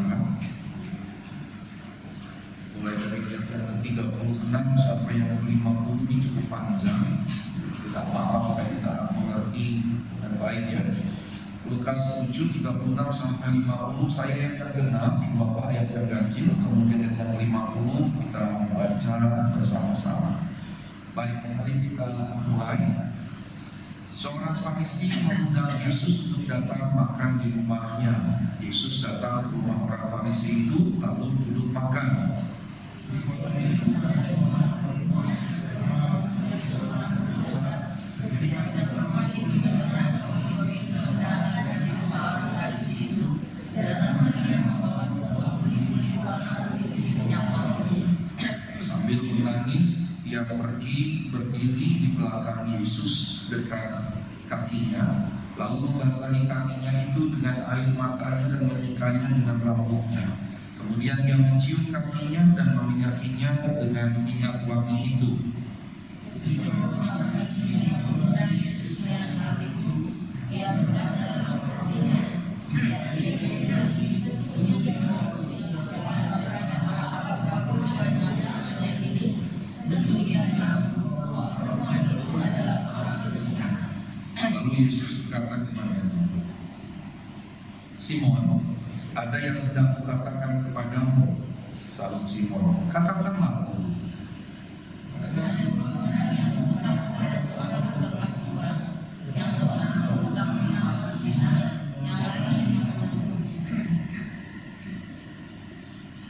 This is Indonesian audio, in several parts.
panjang, mulai dari ayat yang ke-36 sampai yang ke-50 ini cukup panjang. Kita paham supaya kita mengerti dengan baik ya. Lukas 7, 36 sampai 50, saya yang tergenap, Bapak ayat yang ganjil, kemudian ayat yang ke-50 kita baca bersama-sama. Baik, mari kita mulai. Seorang Farisi mengundang Yesus untuk datang makan di rumahnya. Yesus datang ke rumah orang Farisi itu lalu duduk makan. Sambil menangis, ia pergi berdiri di belakang Yesus dekat kakinya, lalu membasahi kakinya itu dengan air matanya dan menyekanya dengan rambutnya. Kemudian ia mencium kakinya dan meminyakinya dengan minyak wangi itu. Yesus berkata kepadanya, Simon, ada yang hendak kukatakan kepadamu. Salut Simon, katakanlah.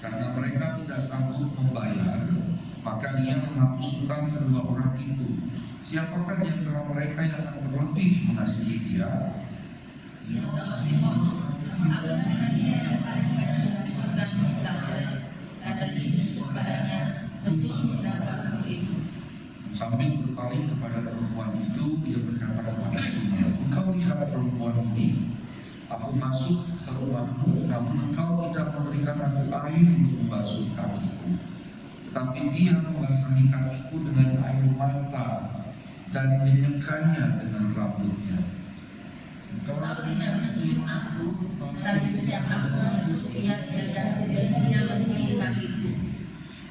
Karena mereka tidak sanggup membayar, maka ia menghapus utang kedua orang itu. Siapakah di antara mereka yang akan terlebih mengasihi dia? Sambil berpaling kepada perempuan itu, ia berkata kepada Simon, engkau lihat perempuan ini? Aku masuk ke rumahmu, namun engkau tidak memberikan aku air untuk membasuh kakiku. Tetapi dia membasahi kakiku dengan air mata dan menyekanya dengan rambutnya. Kau tidak mencium aku, tapi sejak aku masuk, ia mencium kakiku.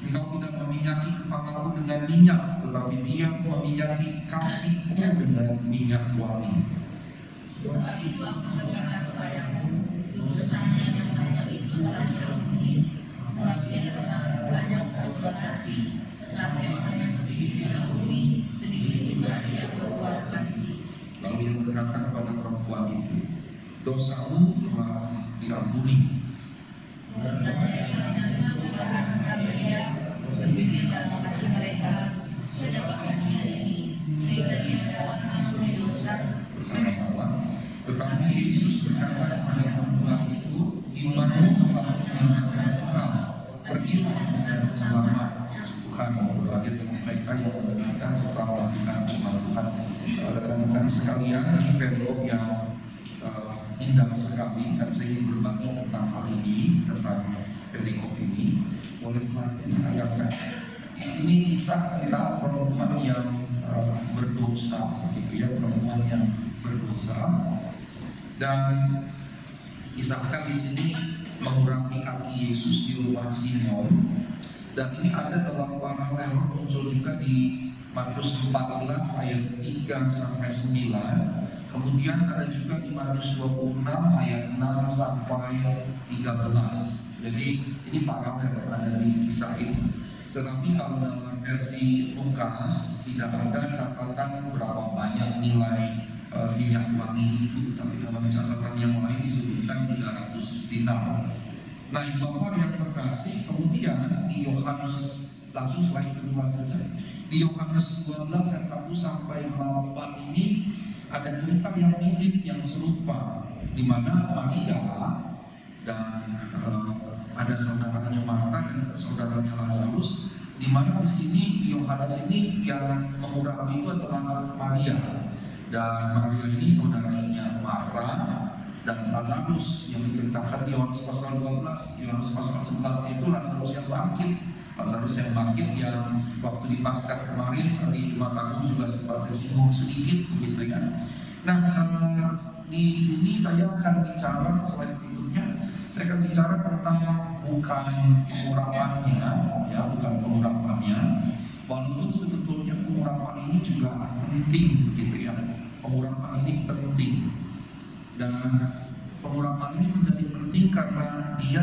Engkau tidak meminyaki kepalaku dengan minyak, tetapi dia meminyaki kakiku dengan minyak wangi. Sebab itu aku berkata kepadamu, dosanya yang banyak itu telah diampuni, sebab dia telah banyak berbuat kasih. Tetapi orang yang sedikit diampuni, sedikit juga dia berbuat kasih. Lalu ia berkata kepada perempuan itu, dosamu telah diampuni. Sampai dia berpikir dalam hati mereka, sedapatkan dia ini, sehingga dia dapat mengampuni dosa bersama-sama. Tetapi Yesus berkata kepada perempuan itu, imanmu telah menyelamatkan engkau, pergilah dengan selamat. Tuhan berbahagia dengan mereka yang mendengarkan serta melakukan firman Tuhan. Rekan-rekan sekalian, ini perikop yang indah sekali, dan saya ingin berbagi tentang hal ini, tentang perikop ini. Boleh semakin ditayangkan. Ini kisah tentang perempuan yang berdosa, gitu ya, perempuan yang berdosa, dan kisahkan di sini mengurapi kaki Yesus di rumah Simon. Dan ini ada dalam paralel muncul juga di Markus 14 ayat 3 sampai 9. Kemudian ada juga di Markus 26 ayat 6 sampai 13. Jadi ini paralel ada di kisah itu. Tetapi kalau dalam versi Lukas tidak ada catatan berapa banyak nilai minyak wangi itu, tapi dalam catatan yang lain disebutkan 300 dinar. Nah, Bapak yang terkasih, kemudian di Yohanes, langsung slide kedua saja. Di Yohanes 12 ayat 1 sampai 8 ini ada cerita yang mirip, yang serupa, di mana Maria dan ada saudaranya Marta dan saudaranya Lazarus, di mana di sini di Yohanes ini yang mengurapi itu adalah Maria, dan Maria ini saudaranya Marta dan Lazarus yang diceritakan di Yohanes pasal 12. Yohanes pasal 11 itu Lazarus yang bangkit. Lazarus yang bangkit yang waktu di Paskah kemarin di Jumat Agung juga sempat saya singgung sedikit begitu ya. Nah, di sini saya akan bicara slide berikutnya Saya akan bicara tentang bukan pengurapannya, ya, bukan pengurapannya. Walaupun sebetulnya pengurapan ini juga penting, gitu ya. Pengurapan ini penting, dan pengurapan ini menjadi penting karena dia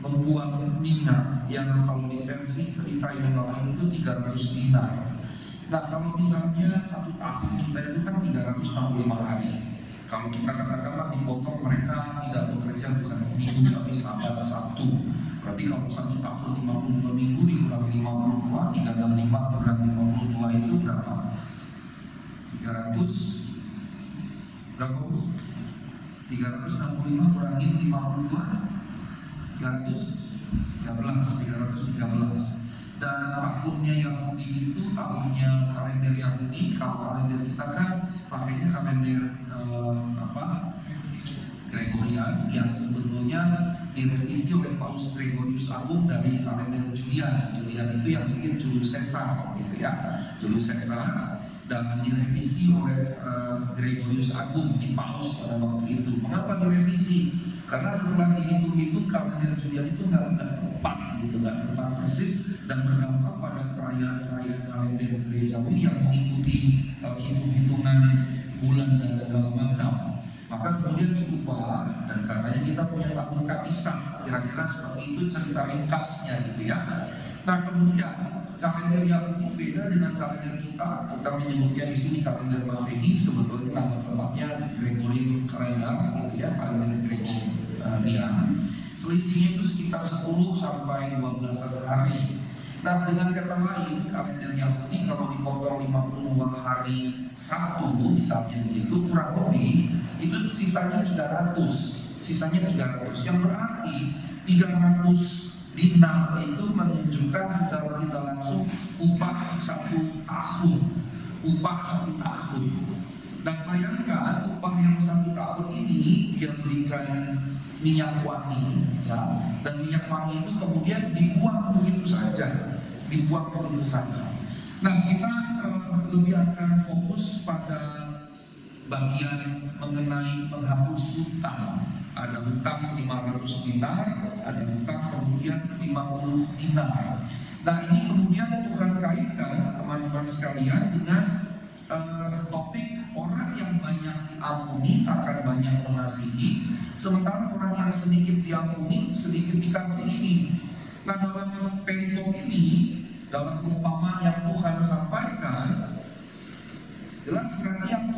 membuang minyak yang kalau di versi cerita yang lain itu 300 dinar. Nah, kalau misalnya 1 tahun kita itu kan 365 hari. Kalau kita katakanlah dipotong, mereka tidak bekerja bukan minggu tapi Sabat Sabtu. Berarti kalau 1 tahun 52 minggu dikurangi 52, 365 kurang 52 itu berapa? 300 berapa? 365 kurangi 52, 313. Dan tahunnya Yahudi itu tahunnya kalender Yahudi. Kalau kalender kita kan pakainya kalender Gregorian, yang sebetulnya direvisi oleh Paus Gregorius Agung dari kalender Julian. Julian itu yang bikin Julius Caesar, gitu ya, Julius Caesar, dan direvisi oleh Gregorius Agung di Paus pada waktu itu. Mengapa direvisi? Karena setelah dihitung-hitung kalender Julian itu nggak tepat, gitu, nggak tepat persis, dan berdampak pada perayaan-perayaan kalender gerejawi yang mengikuti hitung-hitungan bulan dan segala macam. Maka kemudian diubah, dan karenanya kita punya tahun Kapisan, kira-kira seperti itu cerita ringkasnya, gitu ya. Nah, kemudian kalender Yahudi beda dengan kalender kita. Kita menyebutnya di sini kalender Masehi, sebetulnya nama tempatnya Gregorian kalender, gitu ya, kalender Gregorian. Selisihnya itu sekitar 10 sampai 12 hari. Nah, dengan kata lain, kalender Yahudi kalau dipotong 52 hari Sabtu, misalnya begitu, kurang lebih itu sisanya 300. Yang berarti 300 dinar itu menunjukkan secara tidak langsung upah 1 tahun. Dan bayangkan upah yang 1 tahun ini dia berikan minyak wangi, ya, dan minyak wangi itu kemudian dibuang begitu saja. Nah, kita lebih akan fokus pada bagian mengenai menghapus hutang. Ada hutang 500 dinar, ada hutang kemudian 50 dinar. Nah, ini kemudian Tuhan kaitkan teman-teman sekalian dengan topik orang yang banyak diampuni akan banyak mengasihi, sementara orang yang sedikit diampuni sedikit dikasihi. Nah, dalam perikop ini, dalam perumpamaan yang Tuhan sampaikan, jelas berarti yang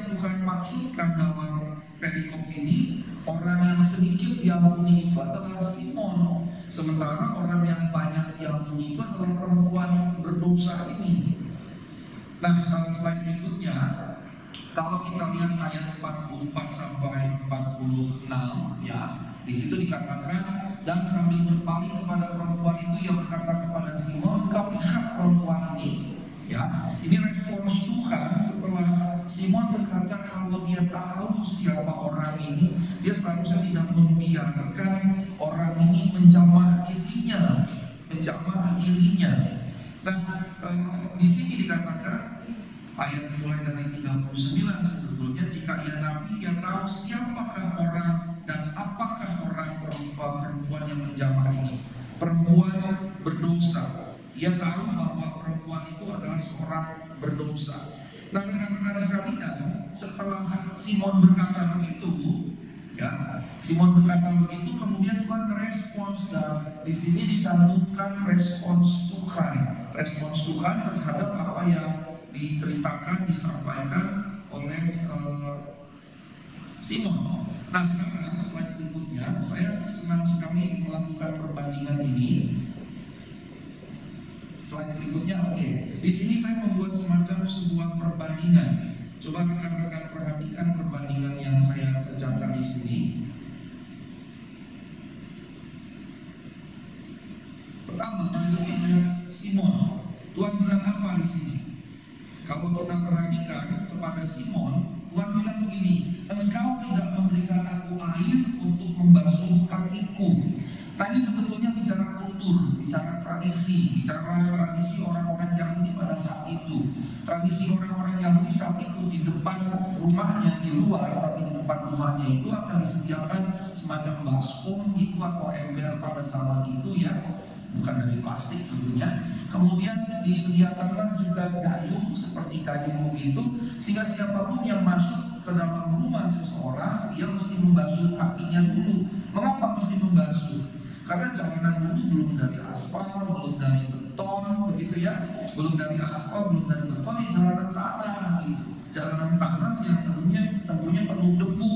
Tuhan maksudkan dalam perikop ini, orang yang sedikit diampuni itu adalah Simon, sementara orang yang banyak diampuni itu adalah perempuan yang berdosa ini. Nah, slide berikutnya, kalau kita lihat ayat 44 sampai 46, ya, di situ dikatakan, dan sambil berpaling kepada perempuan itu, ia berkata kepada Simon, "Kau lihat perempuan ini." Ya, ini respons Tuhan setelah Simon berkata kalau dia tahu siapa orang ini, dia seharusnya tidak membiarkan orang ini menjamah dirinya. Nah, di sini dikatakan ayat mulai dari 39, sebetulnya jika ia nabi, ia tahu siapakah orang dan apakah orang perempuan yang menjamah ini. Perempuan berdosa. Ia tahu bahwa perempuan itu adalah seorang berdosa. Nah, rekan-rekan sekalian, setelah Simon berkata begitu, kemudian Tuhan merespons, dan di sini dicantumkan respons Tuhan terhadap apa yang disampaikan oleh Simon. Nah, sekarang slide berikutnya, saya senang sekali melakukan perbandingan ini. Slide berikutnya, oke. Di sini saya membuat semacam sebuah perbandingan. Coba rekan-rekan perhatikan perbandingan yang saya kerjakan di sini. Pertama, Simon. Tuhan bilang apa di sini? Kalau kita perhatikan kepada Simon, Tuhan bilang begini, "Engkau tidak memberikan aku air untuk membasuh kakiku." Nah, ini sebetulnya bicara kultur, bicara tradisi orang-orang Yahudi pada saat itu. Tradisi orang-orang Yahudi hari Sabtu di depan rumahnya, di luar, tapi di depan rumahnya itu akan disediakan semacam baskom gitu atau ember pada zaman itu ya, bukan dari plastik tentunya. Kemudian disediakanlah juga gayung seperti gayung begitu, sehingga siapapun yang masuk ke dalam rumah seseorang dia mesti membasuh kakinya dulu. Mengapa mesti membasuh? Karena jalanan dulu belum dari aspal, belum dari beton, begitu ya, belum dari aspal, belum dari beton, di jalanan tanah gitu. Jalanan tanah yang tentunya penuh debu.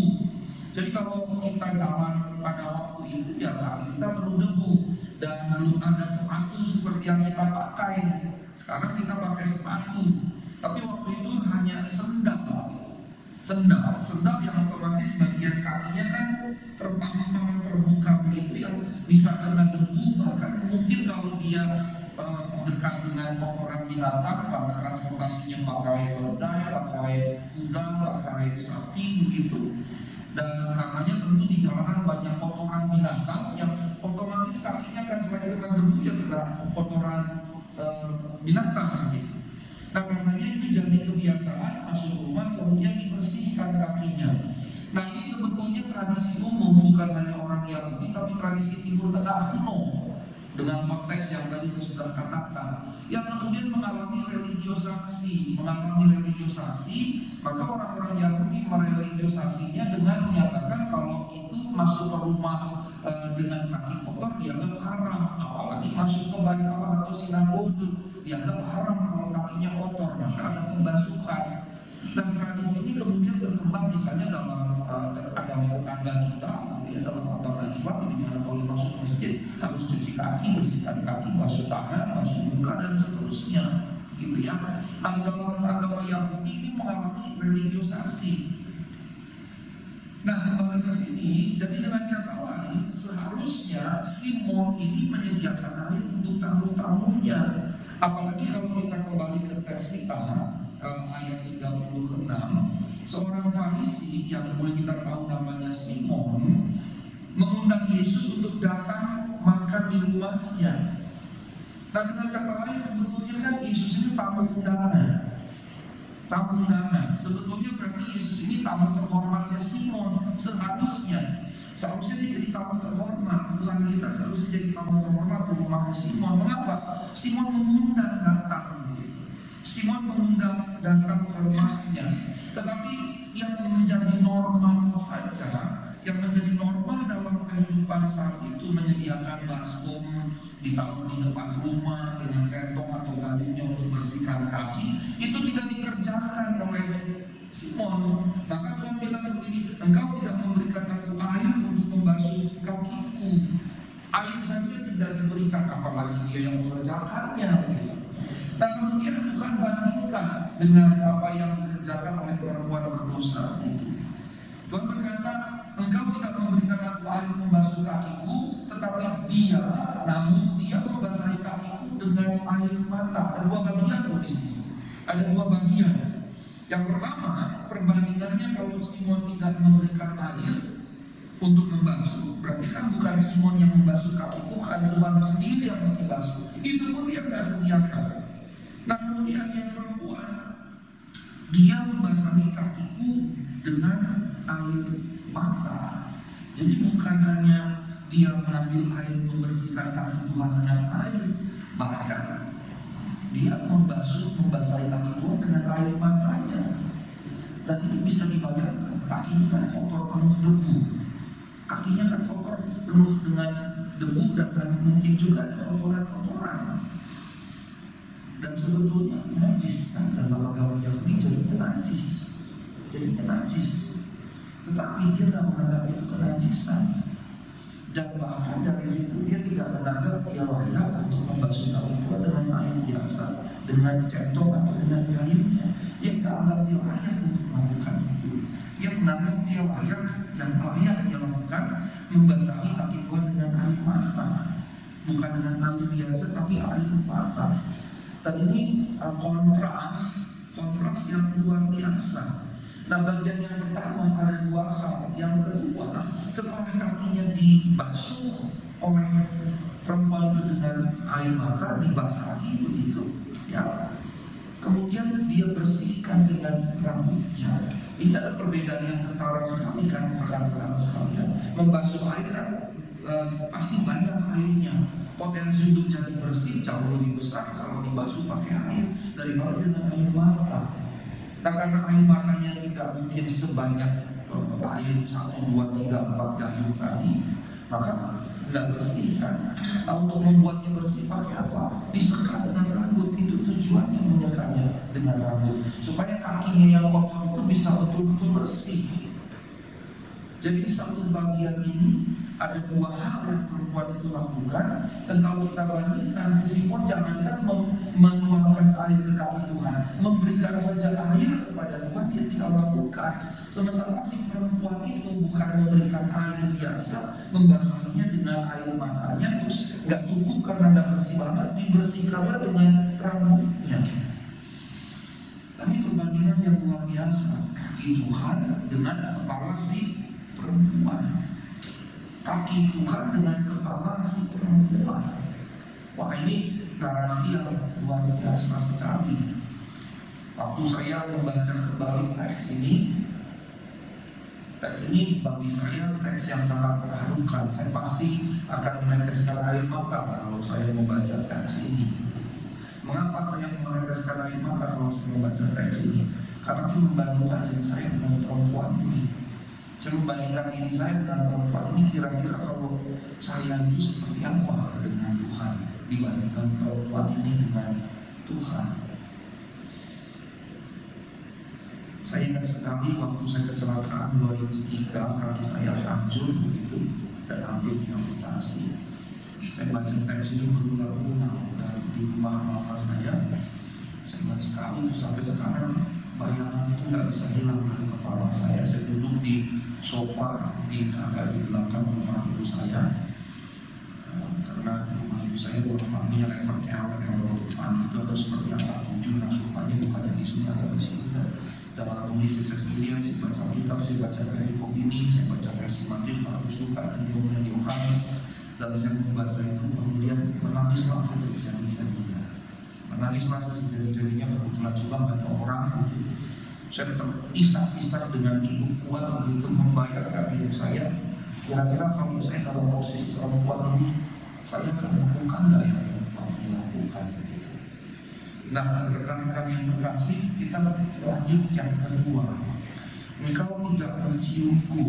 Jadi kalau kita jalan pada waktu itu ya kaki kita penuh debu dan belum ada sepatu seperti yang kita pakai. Sekarang kita pakai sepatu, tapi waktu itu hanya sendal yang otomatis bagian kakinya kan terpampang terbuka begitu, yang bisa kena debu. Bahkan mungkin kalau dia dekat dengan kotoran binatang karena transportasinya pakai keledai, pakai kuda, pakai sapi begitu, dan karenanya tentu di jalanan banyak kotoran binatang yang otomatis kakinya kan selain kena debu ya kena kotoran binatang gitu. Nah karenanya itu jadi kebiasaan masuk rumah kemudian dibersihkan kakinya. Nah ini sebetulnya tradisi umum, bukan hanya orang Yahudi tapi tradisi Timur Tengah kuno, dengan konteks yang tadi saya sudah katakan, yang kemudian mengalami religiosasi, maka orang-orang Yahudi mereligiosasinya dengan menyatakan kalau itu masuk ke rumah dengan kaki kotor dianggap haram, apalagi masuk ke bait Allah atau sinagoge dianggap haram kalau kakinya kotor, maka ada pembasuhan. Dan tradisi ini kemudian berkembang misalnya dalam agama tetangga kita, ya, dalam agama Islam, di mana kalau masuk masjid harus cuci kaki, bersihkan kaki, basuh tangan, basuh muka dan seterusnya, gitu ya. Nah dalam agama Yahudi ini mengalami religiosasi. Nah kembali ke sini, jadi dengan kata lain seharusnya Simon ini menyediakan air untuk tamu-tamunya. Apalagi kalau kita kembali ke teks kita, ayat 36, seorang Farisi yang kemudian kita tahu namanya Simon mengundang Yesus untuk datang makan di rumahnya. Nah dengan kata lain sebetulnya kan Yesus itu tamu undangan. Sebetulnya berarti Yesus ini tamu terhormatnya Simon. Seharusnya dia jadi tamu terhormat, bukan kita seharusnya jadi tamu terhormat di rumahnya Simon. Mengapa? Simon mengundang datang begitu. Simon mengundang datang ke rumahnya. Tetapi yang menjadi normal saja, yang menjadi normal dalam kehidupan saat itu menyediakan baskom ditaruh di depan rumah dengan centong atau gayungnya untuk bersihkan kaki, itu tidak dikerjakan oleh Simon. Maka Tuhan bilang begini, engkau tidak memberikan aku air untuk membasuh kakiku. Air saja tidak diberikan, apalagi dia yang mengerjakannya gitu. Nah kemudian Tuhan bandingkan dengan apa yang dikerjakan oleh perempuan berdosa itu. Tuhan berkata, engkau tidak memberikan aku air membasuh kakiku, tetapi namun dia membasahi kakiku dengan air mata. Ada dua bagian di sini. Ada dua bagian. Yang pertama, perbandingannya kalau Simon tidak memberikan air untuk membasuh, berarti kan bukan Simon yang membasuh kaki Tuhan, Tuhan sendiri yang mesti basuh. Itu pun dia tidak sediakan. Nah kemudian yang perempuan, dia membasahi kakiku dengan air mata. Jadi bukan hanya dia mengambil air membersihkan kaki Tuhan dengan air, bahkan dia membasahi kaki Tuhan dengan air matanya. Dan ini bisa dibayangkan, kakinya kan kotor penuh debu. Kakinya kan kotor penuh dengan debu dan mungkin juga ada kotoran-kotoran. Dan sebetulnya najis kan dalam agama Yahudi jadinya najis. Tetapi dia tidak menganggap itu kenajisan. Dan bahkan dari situ dia tidak menganggap dia layak untuk membasuh kaki Tuhan dengan air biasa, dengan centong atau dengan gayungnya. Dia tidak anggap dia layak untuk melakukan itu. Dia menganggap dia layak dia lakukan membasahi kaki Tuhan dengan air mata, bukan dengan air biasa tapi air mata. Dan ini kontras yang luar biasa. Nah bagian yang pertama ada dua hal. Yang kedua, setelah kakinya dibasuh oleh perempuan itu dengan air mata, dibasahi begitu ya. kemudian dia bersihkan dengan rambutnya. Ini ada perbedaan yang kentara sekali kan rekan-rekan sekalian. Membasuh air kan pasti banyak airnya. Potensi untuk jadi bersih jauh lebih besar kalau dibasuh pakai air daripada dengan air mata. Nah, karena air matanya tidak mungkin sebanyak air 1, 2, 3, 4 gayung tadi, maka tidak bersih kan. Nah, untuk membuatnya bersih pakai apa? Disekat dengan rambut. Itu tujuannya menyekatnya dengan rambut, supaya kakinya yang kotor itu bisa betul-betul bersih. Jadi di satu bagian ini ada 2 hal yang perempuan itu lakukan. Dan kalau kita bandingkan, si Simon jangankan menuangkan air ke kaki Tuhan, memberikan saja air kepada Tuhan dia tidak lakukan. Sementara si perempuan itu bukan memberikan air biasa, membasahinya dengan air matanya, terus nggak cukup karena nggak bersih banget, dibersihkanlah dengan rambutnya. Tadi perbandingan yang luar biasa, kaki Tuhan dengan kepala si perempuan. Kaki Tuhan dengan kepala si perempuan. Wah, ini narasi yang luar biasa sekali. Waktu saya membaca kembali teks ini bagi saya teks yang sangat mengharukan. Saya pasti akan meneteskan air mata kalau saya membaca teks ini. Mengapa saya meneteskan air mata kalau saya membaca teks ini? Karena saya membandingkan diri saya dengan perempuan ini. Saya membandingkan diri saya dengan perempuan ini, kira-kira kalau saya itu seperti apa dengan Tuhan dibandingkan perempuan ini dengan Tuhan. Saya ingat sekali waktu saya kecelakaan 2003, kaki saya hancur begitu dan hampir diamputasi. Saya baca teks ini berulang-ulang dan di rumah bapak saya ingat sekali sampai sekarang. Bayangan itu nggak bisa hilang dari kepala saya. Saya duduk di sofa agak di belakang rumah ibu saya, karena rumah ibu saya ruang tamunya letter L depan itu ada seperti apa 7. Nah, sofanya bukan yang di sini, ada di sini. Dalam kondisi saya sendirian, saya baca kitab, saya baca perikop ini, saya baca versi Matius, Markus, Lukas, dan kemudian Yohanes. Dan saya membaca itu kemudian menangislah saya sejadi-jadinya. Menangislah sejadi-jadinya, kebetulan juga banyak orang gitu. Saya terisak-isak dengan cukup kuat begitu membayarkan diri saya. Kira-kira kalau saya dalam posisi perempuan ini, saya akan melakukan nggak yang perempuan ini lakukan gitu. Nah, rekan-rekan yang terkasih, kita lanjut yang kedua. Engkau tidak menciumku.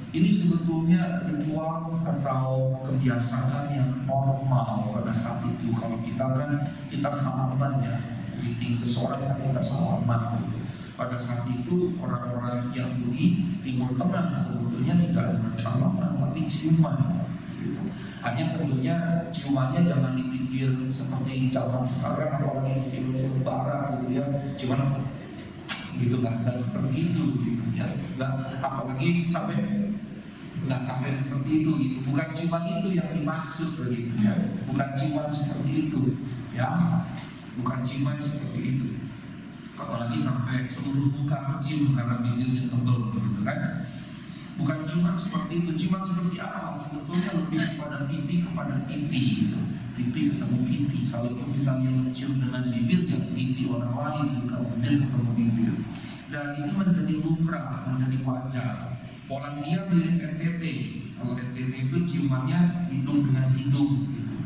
Ini sebetulnya ritual atau kebiasaan yang normal pada saat itu. Kalau kita salaman ya, greeting seseorang kan kita salaman gitu. Pada saat itu orang-orang Yahudi Timur Tengah sebetulnya tidak dengan salaman tapi ciuman gitu. Hanya tentunya ciumannya jangan dipikir seperti zaman sekarang apalagi di film-film barat gitu ya, cuman gitu lah, nggak seperti itu gitu ya. Nah, apalagi nggak sampai seperti itu gitu. Bukan ciuman itu yang dimaksud begitu ya. Bukan ciuman seperti itu ya. Bukan ciuman seperti itu. Apalagi sampai seluruh muka kecium karena bibirnya tebal begitu kan. Bukan ciuman seperti itu. Ciuman seperti apa? Sebetulnya lebih kepada pipi gitu. Pipi ketemu pipi. Kalau misalnya mencium dengan bibir ya pipi orang lain, bukan bibir ketemu bibir. Dan itu menjadi lumrah, menjadi wajar. Polandia mirip NTT. Kalau NTT itu ciumannya hidung dengan hidung gitu.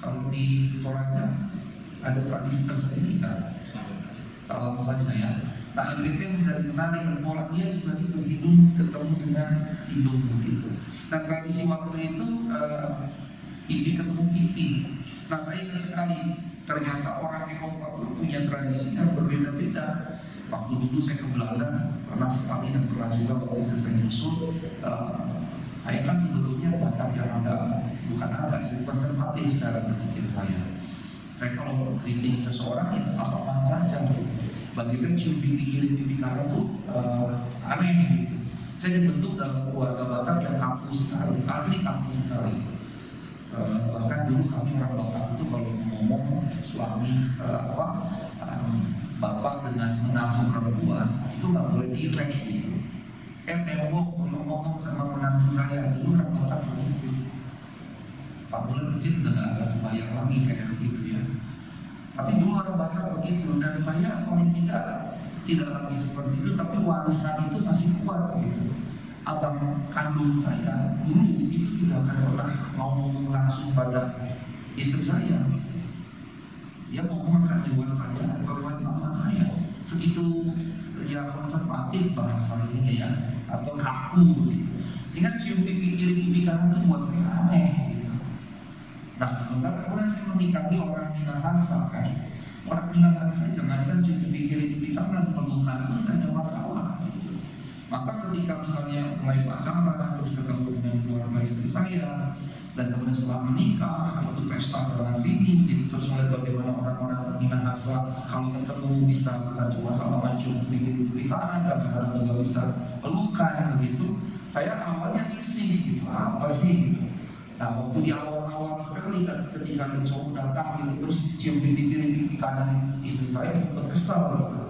Kalau di Toraja ada tradisi tersendiri kan, salam saja ya. Nah, NTT menjadi menarik dan Polandia juga itu hidung ketemu dengan hidung begitu. Nah, tradisi waktu itu pipi ketemu pipi. Nah, saya ingat sekali ternyata orang Eropa pun punya tradisi yang berbeda-beda. Waktu dulu saya ke Belanda pernah sekali dan pernah juga waktu saya nyusul. Saya kan sebetulnya Batak yang bukan sih konservatif cara berpikir saya. Saya kalau greeting seseorang ya salaman saja gitu. Bagi saya cium pipi kiri pipi kanan itu aneh gitu. Saya dibentuk dalam keluarga Batak yang kaku sekali, asli kaku sekali. Bahkan dulu kami orang Batak itu kalau ngomong suami bapak dengan menantu perempuan itu nggak boleh direct gitu. Tembok kalau ngomong sama menantu saya dulu orang Batak begitu. Pak Bulan mungkin udah nggak ada kebayang lagi kayak gitu ya. Tapi dulu orang mereka begitu, dan saya paling tidak lagi seperti itu, tapi warisan itu masih kuat gitu. Abang kandung saya dulu itu tidak akan pernah mau ngomong langsung pada istri saya gitu. Dia ngomong akan lewat saya atau lewat mama saya, segitu ya konservatif bahasa ini ya, atau kaku gitu. Sehingga cium pipi kiri pipi kanan itu buat saya aneh gitu. Nah sementara kemudian saya menikahi orang Minahasa kan, orang Minahasa jangankan cium pipi kiri pipi kanan, pelukan pun tidak ada masalah gitu. Maka ketika misalnya mulai pacaran terus ketemu dengan keluarga istri saya, dan kemudian setelah menikah ikut pesta sana sini gitu, terus melihat bagaimana orang-orang Minahasa kalau ketemu bisa bukan cuma salaman cium bikin pipi kanan, kadang-kadang juga bisa pelukan begitu. Saya awalnya risih gitu, apa sih gitu. Nah waktu di awal-awal sekali ketika ada cowok datang gitu terus cium pipi kiri pipi kanan istri saya, sempat kesal gitu.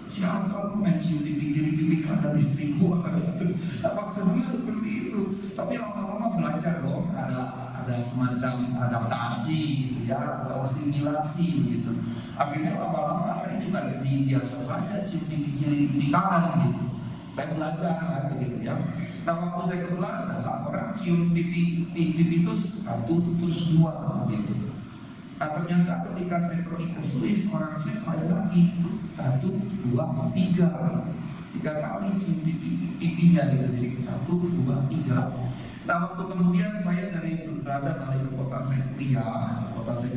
Siapa lu main cium pipi kiri pipi kanan istriku gitu. Nah, waktu dulu seperti itu, tapi lama-lama belajar dong, ada semacam adaptasi gitu ya, atau asimilasi gitu. Akhirnya lama-lama saya juga jadi biasa saja cium pipi kiri pipi kanan gitu. Saya belajar kan begitu ya. Nah waktu saya ke Belanda, orang cium pipi itu satu terus dua gitu. Nah ternyata ketika saya pergi ke Swiss, orang Swiss ada lagi satu, dua, tiga kali cium pipinya gitu. Jadi satu, dua, tiga. Nah waktu kemudian saya dari Belanda balik ke kota saya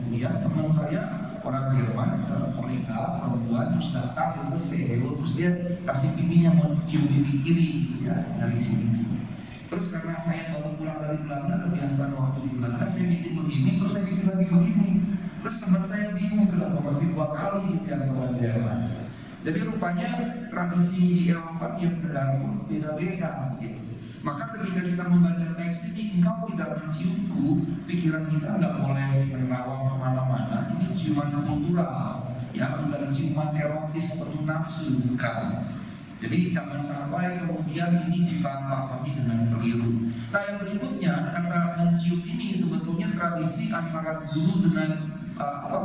kuliah, teman saya orang Jerman, kolega perempuan terus datang itu saya terus dia kasih pipinya mau cium pipi kiri gitu ya dari sini. Terus karena saya baru pulang dari Belanda, kebiasaan waktu di Belanda saya bikin begini, terus saya bikin lagi begini. Terus teman saya bingung kenapa mesti 2 kali gitu yang teman Jerman. Jadi rupanya tradisi di Eropa tiap negara pun beda-beda begitu. Maka ketika kita membaca teks ini, engkau tidak menciumku, pikiran kita nggak boleh menerawang kemana-mana. Ini ciuman kultural, ya bukan ciuman erotis penuh nafsu, bukan. Jadi jangan sampai kemudian ini kita pahami dengan keliru. Nah yang berikutnya, kata mencium ini sebetulnya tradisi antara guru dengan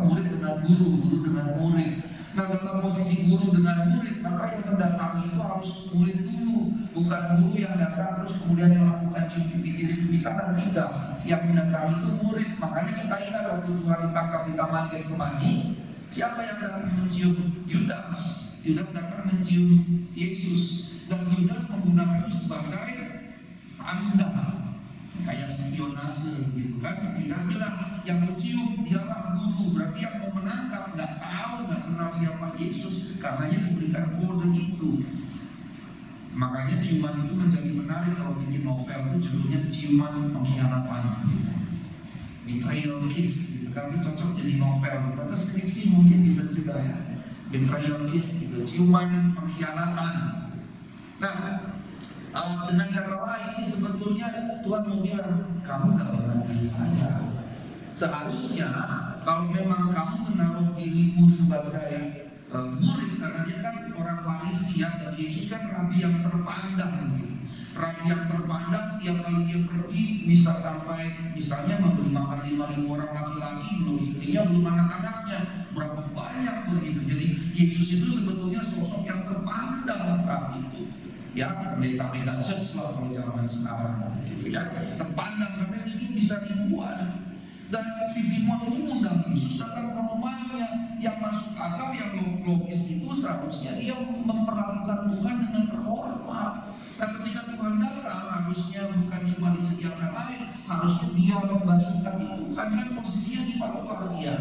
murid dengan guru dengan murid. Nah dalam posisi guru dengan murid, maka yang mendatangi itu harus murid dulu, bukan guru yang datang terus kemudian melakukan cium pipi kiri pipi kanan, tidak. Yang mendatangi itu murid. Makanya kita ingat waktu Tuhan ditangkap di Taman Getsemani, siapa yang datang mencium? Yudas datang mencium Yesus, dan Yudas menggunakan itu sebagai tanda kayak spionase gitu kan. Yudas bilang yang mencium dialah guru, berarti yang mau menangkap nggak kenal siapa Yesus, karenanya diberikan kode itu. Makanya ciuman itu menjadi menarik kalau bikin novel itu judulnya ciuman pengkhianatan gitu. Betrayal kiss gitu kan, itu cocok jadi novel gitu. Atau skripsi mungkin bisa juga ya. Betrayal kiss gitu, ciuman pengkhianatan. Nah dengan kata lain ini sebetulnya Tuhan mau bilang kamu gak menghargai saya. Seharusnya kalau memang kamu menaruh dirimu sebagai murid, karena dia kan orang Farisi ya, dan Yesus kan rabi yang terpandang gitu. Rabi yang terpandang tiap kali dia pergi bisa sampai misalnya memberi makan 5.000 orang laki-laki, belum istrinya, belum anak-anaknya, berapa banyak begitu. Jadi Yesus itu sebetulnya sosok yang terpandang saat itu. Ya, pendeta mega church lah kalau zaman sekarang gitu ya, terpandang karena ini bisa ribuan. Dan si Simon ini mengundang Yesus datang ke rumahnya. Yang masuk akal, yang logis itu seharusnya dia memperlakukan Tuhan dengan terhormat. Nah ketika Tuhan datang, harusnya bukan cuma disediakan air, harusnya dia membasuhkan itu. Kan posisinya di bawah dia.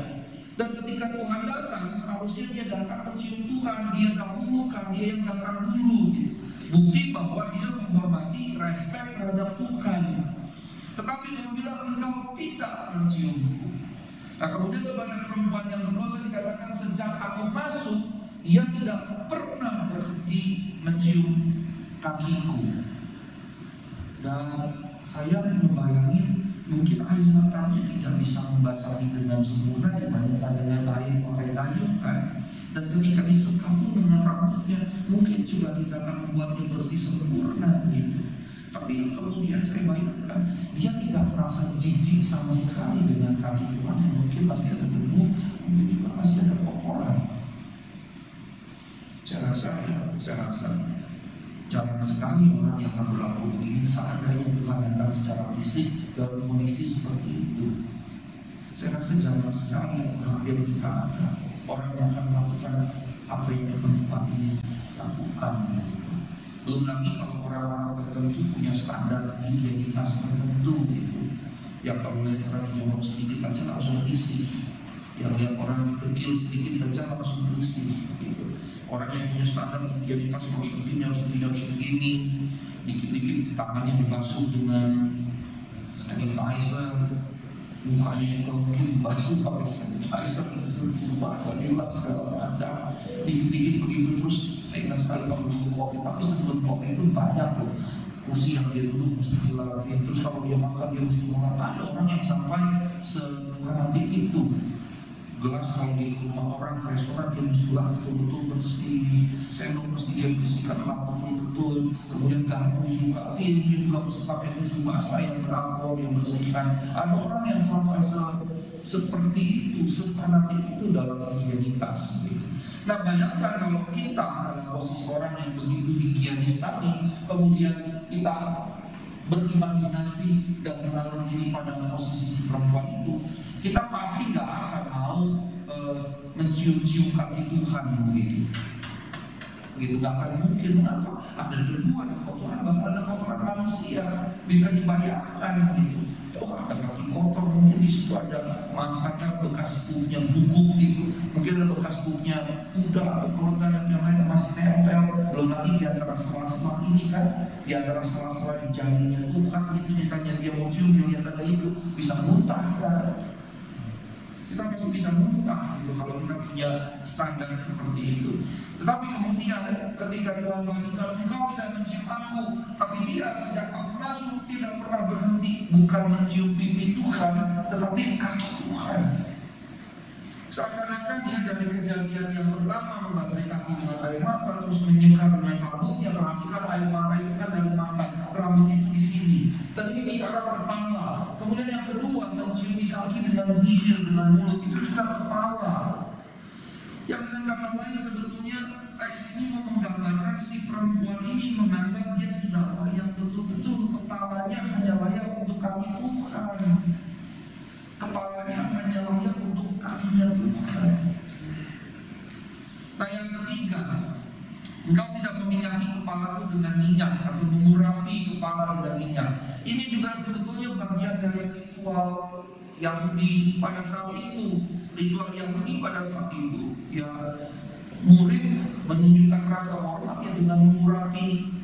Dan ketika Tuhan datang, seharusnya dia datang mencium Tuhan, dia dahulukan, dia yang datang dulu gitu. Bukti bahwa dia menghormati, respect terhadap Tuhan. Tetapi dia bilang engkau tidak menciumku. Nah kemudian kepada perempuan yang berdosa dikatakan sejak aku masuk, ia tidak pernah berhenti mencium kakiku. Dan saya membayangin mungkin air matanya tidak bisa membasahi dengan sempurna dibandingkan dengan air pakai kayu kan. Dan ketika disekap pun dengan rambutnya, mungkin juga tidak akan membuatnya bersih sempurna gitu. Tapi kemudian saya bayangkan dia tidak merasa jijik sama sekali dengan kaki Tuhan yang mungkin masih ada debu, mungkin juga masih ada kotoran. saya rasa jarang sekali orang yang akan berlaku begini seandainya Tuhan datang secara fisik dalam kondisi seperti itu. Saya rasa jarang sekali, hampir tidak ada orang yang akan melakukan apa yang perempuan ini lakukan gitu. Belum lagi kalau orang-orang tertentu punya standar higienitas tertentu gitu. Yang kalau lihat orang jongkok sedikit aja langsung isi, yang lihat orang kecil sedikit saja langsung isi gitu. Orang yang punya standar higienitas harus begini, dikit-dikit tangannya dibasuh dengan sanitizer, mukanya juga mungkin dibasuh pakai sanitizer, bisa bahasa juga segala macam, dikit-dikit begitu terus. Saya ingat sekali kalau dulu COVID, tapi sebelum COVID itu banyak loh kursi yang dia duduk mesti dilapin, terus kalau dia makan dia mesti makan. Ada orang yang sampai sefanatik itu. Gelas kalau di rumah orang ke restoran dia mesti betul-betul bersih, sendok mesti dia bersihkan betul-betul, kemudian garpu juga, dia juga mesti pakai tisu basah yang beralkohol yang bersihkan. Ada orang yang sampai seperti itu, sefanatik itu dalam higienitas gitu. Nah bayangkan kalau kita dalam posisi orang yang begitu higienis tadi, kemudian kita berimajinasi dan menaruh diri pada posisi si perempuan itu, kita pasti nggak akan mau mencium-cium kaki Tuhan begitu. Nggak akan mungkin. Mengapa? Ada debu, ada kotoran, bahkan ada kotoran manusia, bisa dibayangkan gitu. Oh, ada kaki kotor, mungkin di situ ada manfaatnya bekas punya bubuk gitu, mungkin ada bekas punya kuda atau keluarga yang lain masih nempel. Belum lagi di antara sela-sela ini kan, di antara sela-sela di jarinya itu bukan begitu, misalnya dia mau cium, dia lihat ada itu, bisa muntah kan? Kita pasti bisa muntah gitu kalau kita punya standar seperti itu. Tetapi kemudian ketika Tuhan mengatakan engkau tidak mencium aku, tapi dia sejak aku masuk tidak pernah berhenti, bukan mencium pipi Tuhan, tetapi kaki Tuhan. Seakan-akan dia dari kejadian yang pertama membasahi kaki dengan air mata, terus menyikat dengan rambutnya. Perhatikan air mata itu kan dari mata, rambut itu di sini. Dan ini bicara kepala. Kemudian yang kedua, menciumi kaki dengan bibir, dengan mulut, itu juga kepala. Yang dengan kata lain sebetulnya teks ini menggambarkan si perempuan ini menganggap dia tidak layak betul-betul, kepalanya hanya layak untuk kaki Tuhan. Kepalanya hanya layak untuk kakinya Tuhan. Nah yang ketiga, engkau tidak meminyaki kepalaku dengan minyak atau mengurapi kepala dengan minyak. Ini juga sebetulnya bagian dari ritual Yahudi pada saat itu. Ritual Yahudi pada saat itu, ya murid menunjukkan rasa hormatnya dengan mengurapi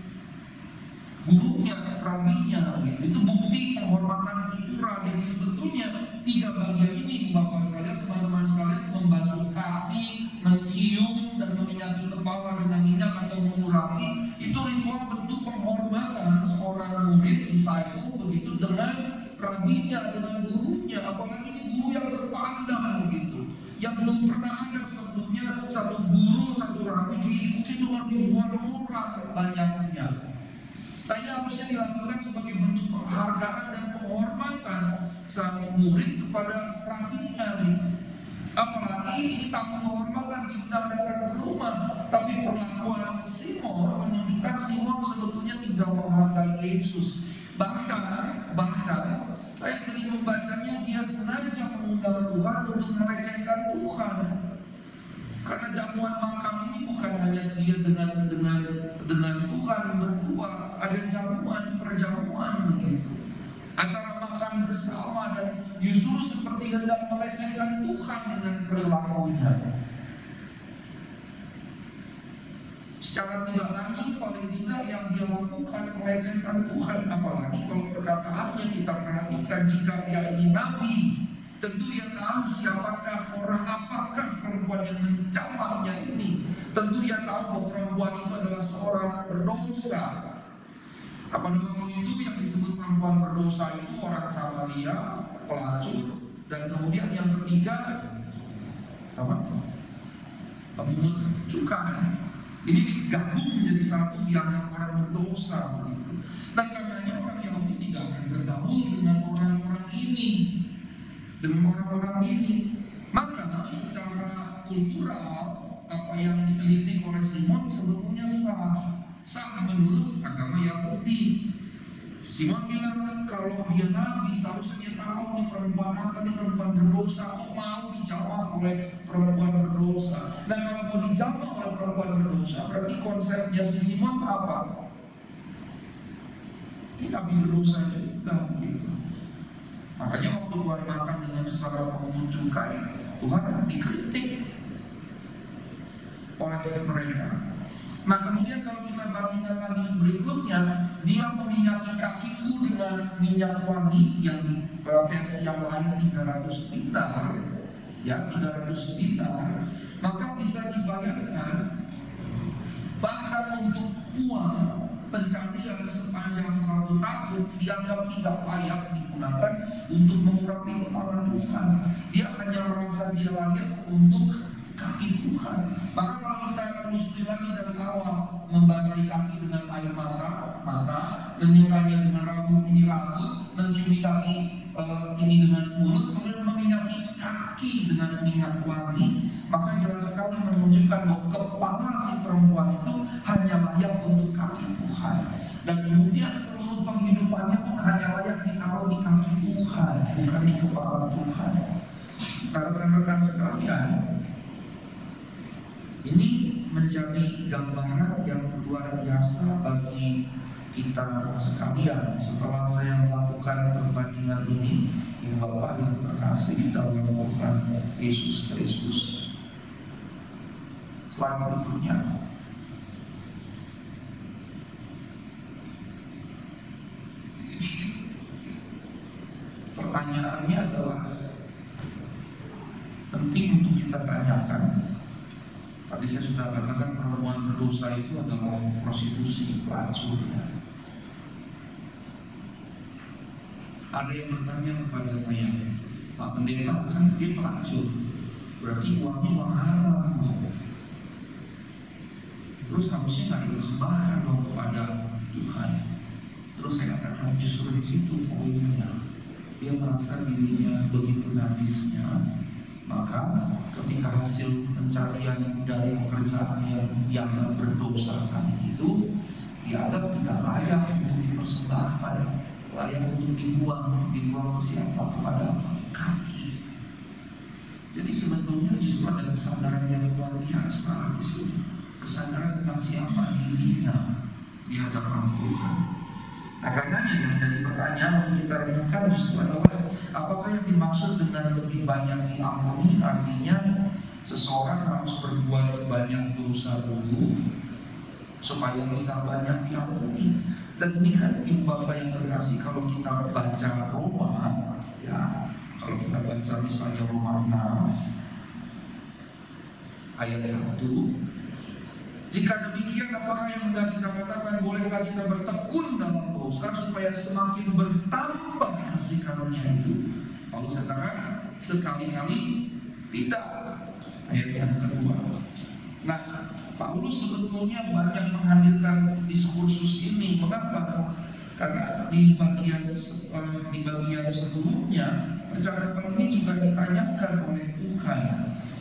gurunya, rabinya. Itu bukti penghormatan kultural. Jadi sebetulnya tiga bagian ini, Bapak sekalian, teman-teman sekalian, membasuh kaki, mencium dan meminyaki kepala dengan minyak atau mengurapi, itu ritual bentuk penghormatan seorang murid disciple begitu dengan rabinya, dengan gurunya. Apalagi ini guru yang terpandang begitu, yang belum pernah ada sebelumnya satu guru, satu rabi diikuti dengan ribuan orang banyaknya. Nah ini harusnya dilakukan sebagai bentuk penghargaan dan penghormatan sang murid kepada rabinya gitu. Apalagi ini tamu kehormatan diundang datang ke rumah, tapi perlakuan Simon menunjukkan Simon sebetulnya tidak menghargai Yesus. Bahkan saya sering membacanya, dia sengaja mengundang Tuhan untuk melecehkan Tuhan. Karena jamuan makan ini bukan hanya dia dengan Tuhan berdua, ada jamuan, perjamuan begitu. Acara makan bersama, dan justru seperti hendak melecehkan Tuhan dengan perilakunya. Secara tidak langsung paling tidak yang dia lakukan melecehkan Tuhan. Apalagi kalau perkataannya kita perhatikan, jika dia ini nabi, tentu ia tahu siapakah orang, apakah perempuan yang menjamahnya ini. Tentu ia tahu bahwa perempuan itu adalah seorang berdosa. Apa namanya itu yang disebut perempuan berdosa itu? Orang Samaria, pelacur, dan kemudian yang ketiga apa? Pemungut cukai. Ini digabung menjadi satu, dianggap orang berdosa begitu. Dan karenanya orang Yahudi tidak akan bergaul dengan orang-orang ini, Maka secara kultural apa yang dikritik oleh Simon sebetulnya sah menurut agama Yahudi. Simon bilang kalau dia nabi seharusnya dia tahu nih perempuan apa, nih perempuan berdosa, kok mau dijawab oleh perempuan berdosa. Nah kalau mau dijawab oleh perempuan berdosa, berarti konsepnya si Simon apa? Ini nabi berdosa juga gitu. Makanya waktu Tuhan makan dengan sesama pemungut cukai, Tuhan dikritik oleh mereka. Nah kemudian kalau kita bandingkan lagi berikutnya, dia meminyaki kakiku dengan minyak wangi yang di versi yang lain 300 dinar, ya 300 dinar. Maka bisa dibayangkan bahkan untuk uang pencarian sepanjang 1 tahun dianggap tidak layak digunakan untuk mengurapi kepala Tuhan. Dia hanya merasa dia layak untuk kaki Tuhan. Maka kalau kita telusuri lagi dari awal, membasahi kaki dengan air mata, menyiramnya dengan rambut, menciumi kaki ini dengan mulut, kemudian meminyaki kaki dengan minyak wangi, maka jelas sekali menunjukkan bahwa kepala si perempuan itu hanya layak untuk kaki Tuhan. Dan kemudian seluruh penghidupannya pun hanya layak ditaruh di kaki Tuhan, bukan di kepala Tuhan. Nah rekan-rekan sekalian, ini menjadi gambaran yang luar biasa bagi kita sekalian. Setelah saya melakukan perbandingan ini, Ibu Bapak yang terkasih dalam Tuhan Yesus Kristus, slide berikutnya. Pertanyaannya adalah penting untuk kita tanyakan. Tadi saya sudah katakan perempuan berdosa itu adalah prostitusi, pelacur. Ada yang bertanya kepada saya, Pak Pendeta kan dia pelacur, berarti uangnya uang haram. Terus harusnya nggak dipersembahkan dong kepada Tuhan. Terus saya katakan justru di situ poinnya. Dia merasa dirinya begitu najisnya, maka ketika hasil pencarian dari pekerjaan yang berdosakan itu dianggap tidak layak untuk dipersembahkan, layak untuk dibuang ke siapa? Kepada kaki. Jadi sebetulnya justru ada kesadaran yang luar biasa di sini, kesadaran tentang siapa dirinya di hadapan Tuhan. Nah karenanya yang menjadi pertanyaan untuk kita renungkan justru adalah apakah yang dimaksud dengan lebih banyak diampuni artinya seseorang harus berbuat banyak dosa dulu supaya bisa banyak diampuni. Dan ini kan Ibu Bapak yang terkasih, kalau kita baca Roma, ya kalau kita baca misalnya Roma 6 ayat 1, jika demikian apakah yang hendak kita katakan, bolehkah kita bertekun dalam dosa supaya semakin bertambah kasih karunia itu? Paulus katakan sekali-kali tidak. Ayat yang kedua. Nah, Paulus sebetulnya banyak menghadirkan diskursus ini. Mengapa? Karena di bagian sebelumnya percakapan ini juga ditanyakan oleh Tuhan,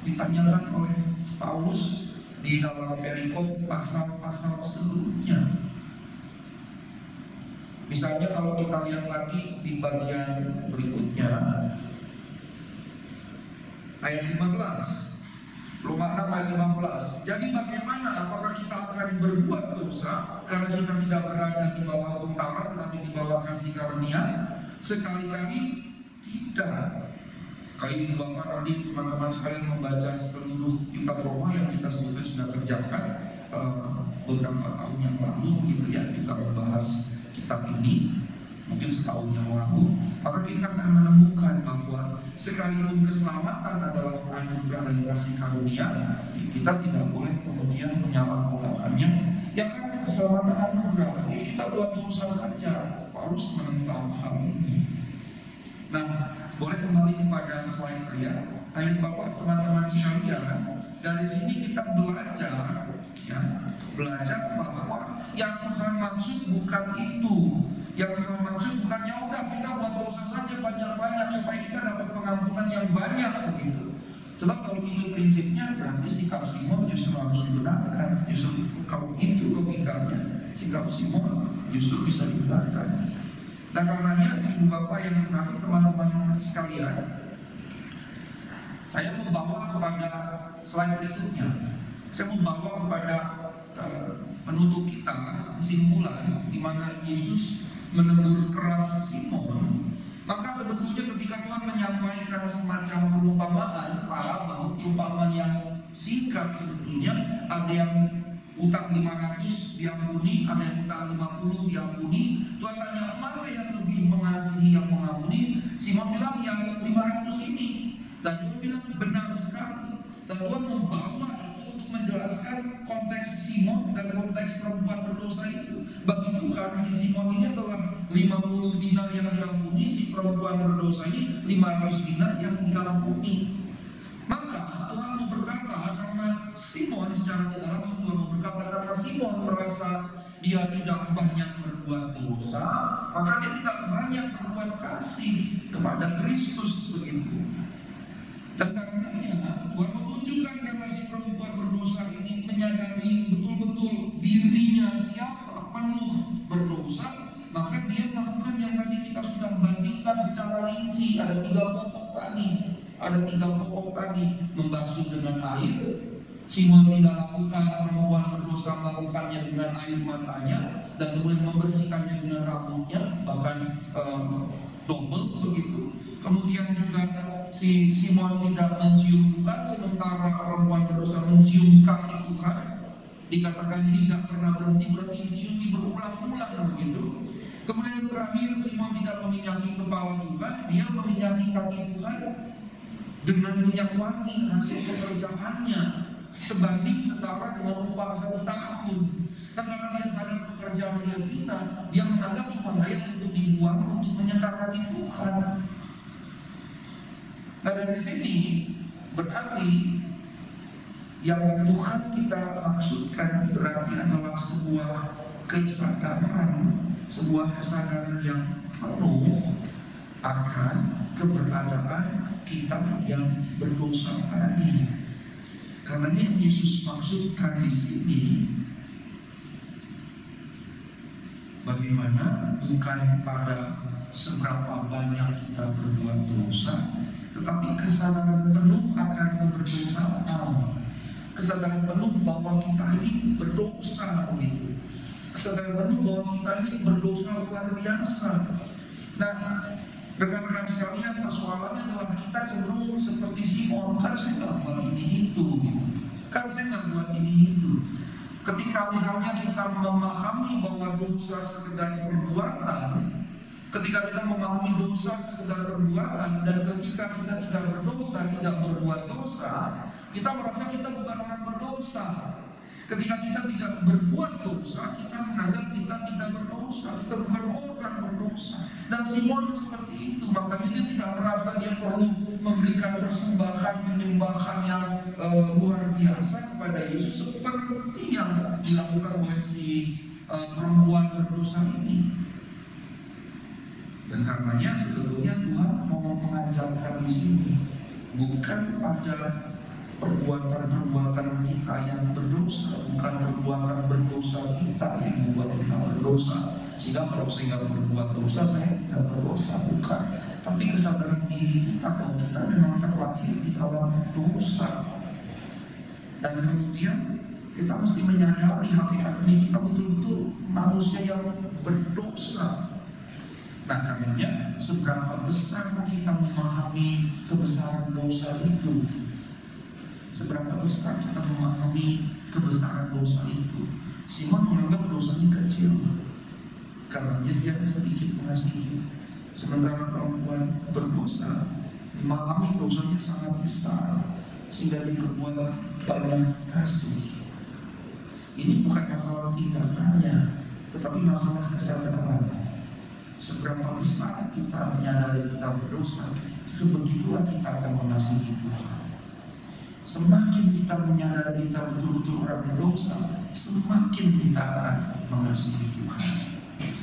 ditanyakan oleh Paulus di dalam perikop pasal-pasal sebelumnya. Misalnya kalau kita lihat lagi di bagian berikutnya, ayat 15, Roma 6 ayat 15. Jadi bagaimana? Apakah kita akan berbuat dosa karena kita tidak berada di bawah hukum Taurat tetapi di bawah kasih karunia? Sekali-kali tidak. Kali ini Bapak nanti teman-teman sekalian membaca seluruh kitab Roma yang kita sudah kerjakan beberapa tahun yang lalu gitu ya, kita membahas kitab ini mungkin setahun yang lalu. Maka kita akan menemukan bahwa sekalipun keselamatan adalah anugerah dan kasih karunia, kita tidak boleh kemudian menyalahgunakannya. Ya kan keselamatan anugerah, ya kita buat dosa saja. Paulus menentang hal ini. Nah, boleh kembali kepada slide saya. Ayo Bapak, teman-teman sekalian, dari sini kita belajar bahwa yang Tuhan maksud bukan itu. Yang Tuhan maksud bukan ya udah kita buat dosa saja banyak-banyak supaya kita dapat pengampunan yang banyak begitu. Sebab kalau itu prinsipnya, berarti sikap Simon justru harus dibenarkan, justru sikap Simon justru bisa dibenarkan. Dan karenanya ibu bapak yang terkasih, teman-teman sekalian, saya membawa kepada slide berikutnya. Saya membawa kepada penutup kita kesimpulan di mana Yesus menegur keras Simon. Maka sebetulnya ketika Tuhan menyampaikan semacam perumpamaan, perumpamaan yang singkat sebetulnya, ada yang utang 500 diampuni, ada yang utang 50 diampuni. Tuhan tanya, mana yang lebih mengasihi yang mengampuni? Simon bilang yang 500 ini. Dan Tuhan bilang benar sekali. Dan Tuhan membawa itu untuk menjelaskan konteks Simon dan konteks perempuan berdosa itu. Bagi Tuhan si Simon ini adalah 50 dinar yang diampuni, si perempuan berdosa ini 500 dinar yang diampuni. Maka Tuhan mau berkata, karena Simon secara tidak langsung Tuhan mau berkata, karena Simon merasa dia tidak banyak berbuat dosa, maka dia tidak banyak berbuat kasih kepada Kristus begitu. Dan karenanya Tuhan menunjukkan karena si perempuan berdosa ini menyadari betul-betul dirinya siapa, penuh berdosa, maka dia melakukan yang tadi kita sudah bandingkan secara rinci. Ada 3 pokok tadi, membasuh dengan air. Simon tidak lakukan, perempuan berdosa melakukannya dengan air matanya, dan kemudian membersihkannya dengan rambutnya, bahkan double begitu. Kemudian juga si Simon tidak mencium Tuhan, sementara perempuan berdosa mencium kaki Tuhan. Dikatakan tidak pernah berhenti dicium berulang-ulang begitu. Kemudian yang terakhir, Simon tidak meminyaki kepala Tuhan, dia meminyaki kaki Tuhan dengan minyak wangi hasil pekerjaannya, sebanding setara dengan upah 1 tahun. Dan karena dia sadar pekerjaan dia hina, dia menganggap cuma layak untuk dibuang untuk menyekakani Tuhan. Nah, dari sini berarti yang Tuhan kita maksudkan berarti adalah sebuah kesadaran yang penuh akan keberadaan kita yang berdosa tadi. Karena yang Yesus maksudkan di sini, bagaimana bukan pada seberapa banyak kita berbuat dosa, tetapi kesadaran penuh akan keberdosaan, kesadaran penuh bahwa kita ini berdosa begitu, kesadaran penuh bahwa kita ini berdosa luar biasa. Nah, rekan-rekan sekalian, persoalannya adalah kita cenderung seperti Simon, kan saya nggak buat ini itu, gitu. Kan saya nggak buat ini itu. Ketika misalnya kita memahami bahwa dosa sekedar perbuatan, ketika kita memahami dosa sekedar perbuatan, dan ketika kita tidak berdosa, tidak berbuat dosa, kita merasa kita bukan orang berdosa. Ketika kita tidak berbuat dosa, kita menganggap kita tidak berdosa, kita bukan orang berdosa. Dan Simon seperti itu, makanya dia tidak merasa dia perlu memberikan persembahan, penyembahan yang luar biasa kepada Yesus seperti yang dilakukan oleh si perempuan berdosa ini. Dan karenanya sebetulnya Tuhan mau mengajarkan di sini bukan pada perbuatan-perbuatan kita yang berdosa, bukan perbuatan berdosa kita yang membuat kita berdosa. Sehingga kalau saya nggak berbuat dosa, saya tidak berdosa, bukan. Tapi kesadaran diri kita bahwa kita memang terlahir di dalam dosa. Dan kemudian kita mesti menyadari hakikat ini, kita betul-betul manusia yang berdosa. Nah, karenanya seberapa besar kita memahami kebesaran dosa itu, seberapa besar kita memahami kebesaran dosa itu. Simon menganggap dosanya kecil, karenanya dia sedikit mengasihi. Sementara perempuan berdosa memahami dosanya sangat besar, sehingga dia berbuat banyak kasih. Ini bukan masalah tindakannya, tetapi masalah kesadaran. Seberapa besar kita menyadari kita berdosa, sebegitulah kita akan mengasihi Tuhan. Semakin kita menyadari kita betul-betul orang berdosa, semakin kita akan mengasihi Tuhan.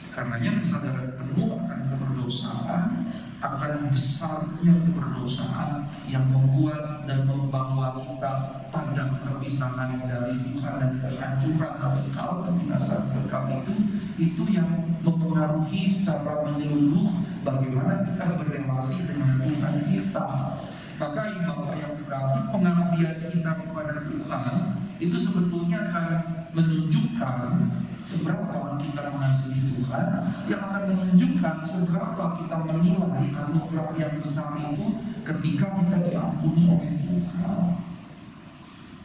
Karenanya kesadaran penuh akan keberdosaan keberdosaan, akan besarnya keberdosaan yang membuat dan membawa kita pada keterpisahan dari Tuhan dan kehancuran kekal, kebinasaan kekal itu yang mempengaruhi secara menyeluruh bagaimana kita berrelasi dengan Tuhan kita. Maka Bapak yang kekasih, pengabdian kita kepada Tuhan itu sebetulnya akan menunjukkan seberapa kita mengasihi Tuhan, yang akan menunjukkan seberapa kita menilai anugerah yang besar itu ketika kita diampuni oleh Tuhan.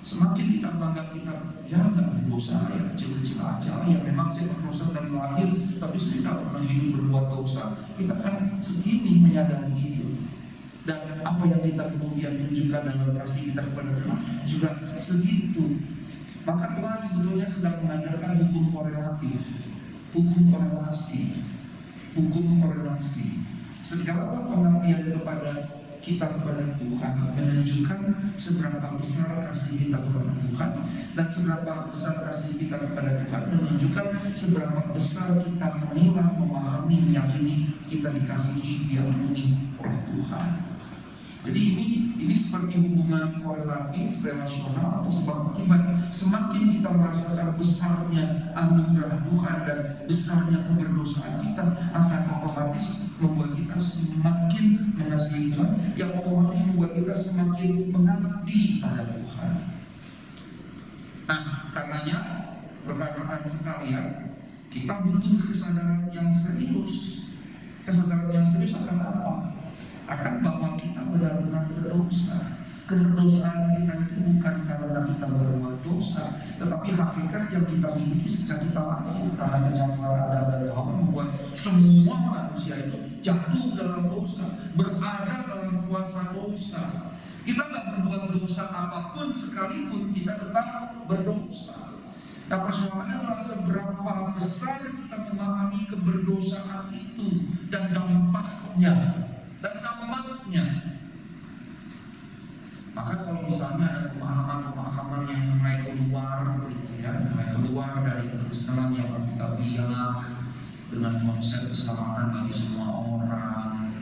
Semakin kita menganggap kita ya nggak berdosa, ya kecil-kecil aja, ya memang saya berdosa dari lahir, tapi saya tidak pernah hidup berbuat dosa. Kita kan segini menyadari itu, dan apa yang kita kemudian tunjukkan dalam kasih kita kepada Tuhan juga segitu. Maka Tuhan sebetulnya sedang mengajarkan hukum korelatif, hukum korelasi, hukum korelasi. Segala pengabdian kepada kita kepada Tuhan menunjukkan seberapa besar kasih kita kepada Tuhan, dan seberapa besar kasih kita kepada Tuhan menunjukkan seberapa besar kita menilai, memahami, meyakini kita dikasihi, diampuni oleh Tuhan. Jadi ini seperti hubungan korelatif, relasional atau sebab akibat. Semakin kita merasakan besarnya anugerah Tuhan dan besarnya keberdosaan kita, akan otomatis membuat kita semakin mengasihi Tuhan, yang otomatis membuat kita semakin mengabdi pada Tuhan. Nah, karenanya rekan-rekan sekalian, kita butuh kesadaran yang serius. Kesadaran yang serius akan apa? Akan bahwa kita benar-benar berdosa. Kedosaan kita itu bukan karena kita berbuat dosa, tetapi hakikat yang kita miliki sejak kita lahir, karena kecemaran Adam dan Hawa membuat semua manusia itu jatuh dalam dosa, berada dalam kuasa dosa. Kita nggak berbuat dosa apapun sekalipun, kita tetap berdosa. Nah, persoalannya adalah seberapa besar kita memahami keberdosaan itu dan dampaknya. Maka kalau misalnya ada pemahaman-pemahaman yang mulai keluar gitu ya, mulai keluar dari kekristenan yang alkitabiah dengan konsep keselamatan bagi semua orang,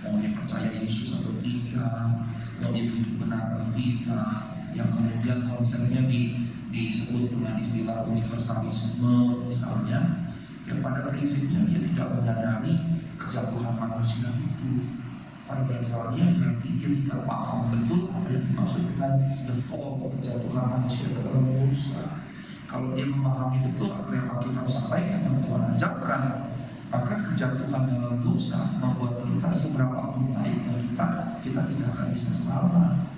mau dia percaya Yesus atau tidak, mau dia hidup benar atau tidak, yang kemudian konsepnya disebut dengan istilah universalisme misalnya, yang pada prinsipnya dia tidak menyadari kejatuhan manusia itu. Pada dasarnya berarti dia tidak paham betul apa yang dimaksud dengan the fall, kejatuhan manusia dalam dosa. Kalau dia memahami betul apa yang Alkitab sampaikan, yang Tuhan ajarkan, maka kejatuhan dalam dosa membuat kita seberapa pun baik dan kita tidak akan bisa selamat.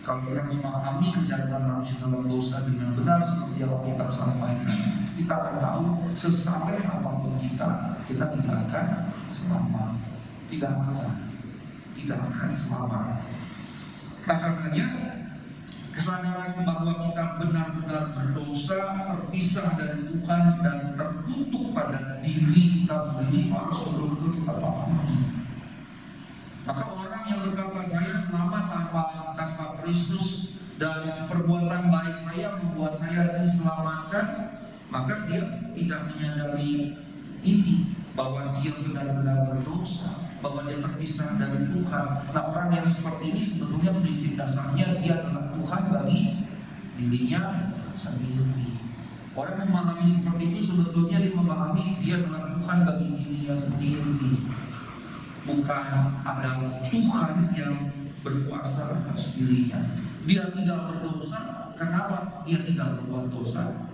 Kalau kita memahami kejatuhan manusia dalam dosa dengan benar seperti yang Alkitab sampaikan, kita akan tahu sesaleh apapun kita tidak akan selamat. Tidak akan selamat. Nah, karenanya kesadaran bahwa kita benar-benar berdosa, terpisah dari Tuhan dan terkutuk pada diri kita sendiri harus betul-betul kita pahami. Maka orang yang berkata saya selamat tanpa Kristus dan perbuatan baik saya membuat saya diselamatkan, maka dia tidak menyadari ini, bahwa dia benar-benar berdosa, bahwa dia terpisah dari Tuhan. Nah, orang yang seperti ini sebetulnya prinsip dasarnya dia adalah Tuhan bagi dirinya sendiri. Orang yang memahami seperti itu sebetulnya dia memahami dia adalah Tuhan bagi dirinya sendiri, bukan ada Tuhan yang berkuasa atas dirinya. Dia tidak berdosa. Kenapa? Dia tidak berbuat dosa.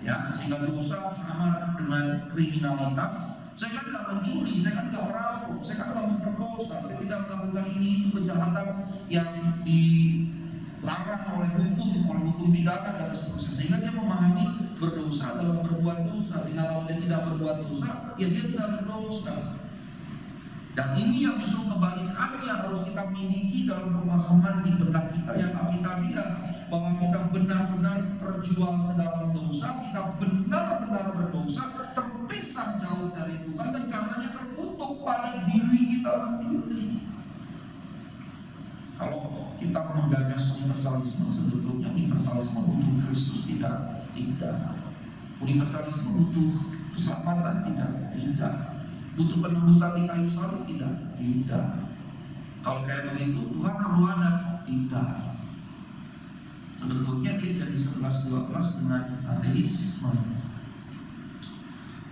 Ya, sehingga dosa sama dengan kriminalitas. Saya kan tidak mencuri, saya kan tidak merampok, saya kan tidak memperkosa, saya tidak melakukan ini itu kejahatan yang dilarang oleh hukum pidana dan seterusnya. Sehingga dia memahami berdosa dalam berbuat dosa. Sehingga kalau dia tidak berbuat dosa, ya dia tidak berdosa. Dan ini yang justru kebalikannya harus kita miliki dalam pemahaman di benak kita yang alkitabiah, bahwa kita benar-benar terjual ke dalam dosa, kita benar-benar berdosa, terpisah jauh dari Tuhan, dan karenanya terkutuk pada diri kita sendiri. Kalau kita menggagas universalisme, sebetulnya universalisme butuh Kristus tidak. Universalisme butuh keselamatan tidak. Butuh penebusan di kayu salib? Tidak. Tidak. Kalau kayak begitu Tuhan perlu ada? Tidak. Sebetulnya dia jadi 11-12 dengan ateisme.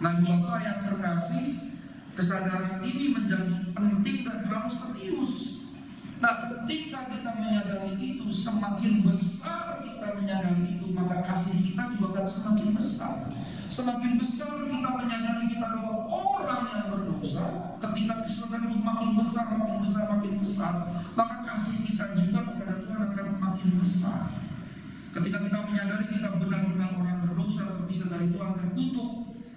Nah, Bapak yang terkasih, kesadaran ini menjadi penting dan harus serius. Nah, ketika kita menyadari itu, semakin besar kita menyadari itu, maka kasih kita juga akan semakin besar. Semakin besar kita menyadari kita adalah orang yang berdosa, ketika kesadaran itu makin besar, maka kasih kita juga kepada Tuhan akan makin besar. Ketika kita menyadari kita benar-benar orang berdosa, terpisah dari Tuhan, terkutuk,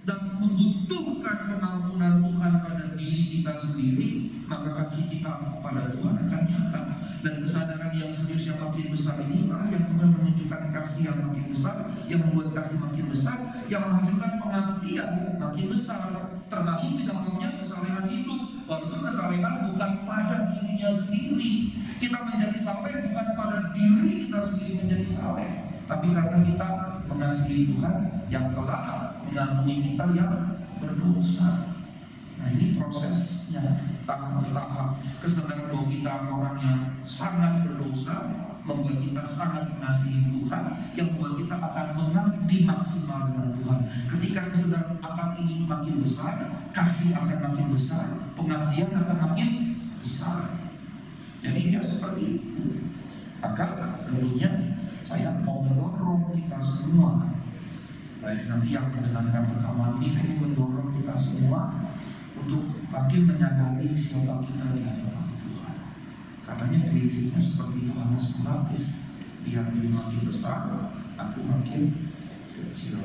dan membutuhkan pengampunan Tuhan pada diri kita sendiri, maka kasih kita pada Tuhan akan nyata. Dan kesadaran yang serius yang makin besar inilah yang kemudian menunjukkan kasih yang makin besar, yang membuat kasih makin besar, yang menghasilkan pengabdian makin besar, termasuk di dalamnya kesalehan hidup. Walaupun kesalehan bukan pada dirinya sendiri, kita menjadi saleh bukan pada diri kita sendiri menjadi saleh, tapi karena kita mengasihi Tuhan yang telah mengampuni kita yang berdosa. Nah, ini prosesnya tahap bertahap. Kesadaran bahwa kita orang yang sangat berdosa membuat kita sangat mengasihi Tuhan, yang membuat kita akan mengabdi maksimal dengan Tuhan. Ketika kesadaran akan ini makin besar, kasih akan makin besar, pengabdian akan makin besar. Jadi dia seperti itu. Maka tentunya saya mau mendorong kita semua, baik nanti yang mendengarkan rekaman ini, saya ingin mendorong kita semua untuk makin menyadari siapa kita di hadapan Tuhan. Karenanya prinsipnya seperti Yohanes Pembaptis, biar dia makin besar, aku makin kecil.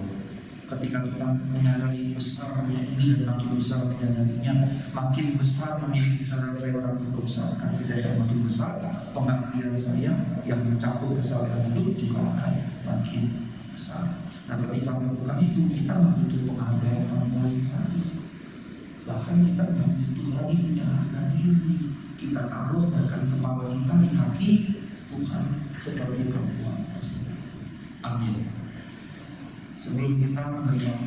Ketika kita menyadari besarnya ini dan makin besar menyadarinya, makin besar memiliki kesadaran saya orang berdosa, kasih saya makin besar, pengabdian saya yang mencakup kesalahan hidup juga akan makin besar. Nah, ketika melakukan itu, kita nggak butuh penghargaan orang lain lagi. Bahkan kita nggak butuh lagi menyerahkan diri. Kita taruh bahkan kepala kita di kaki Tuhan seperti perempuan tersebut. Amin. Sebelum kita menerima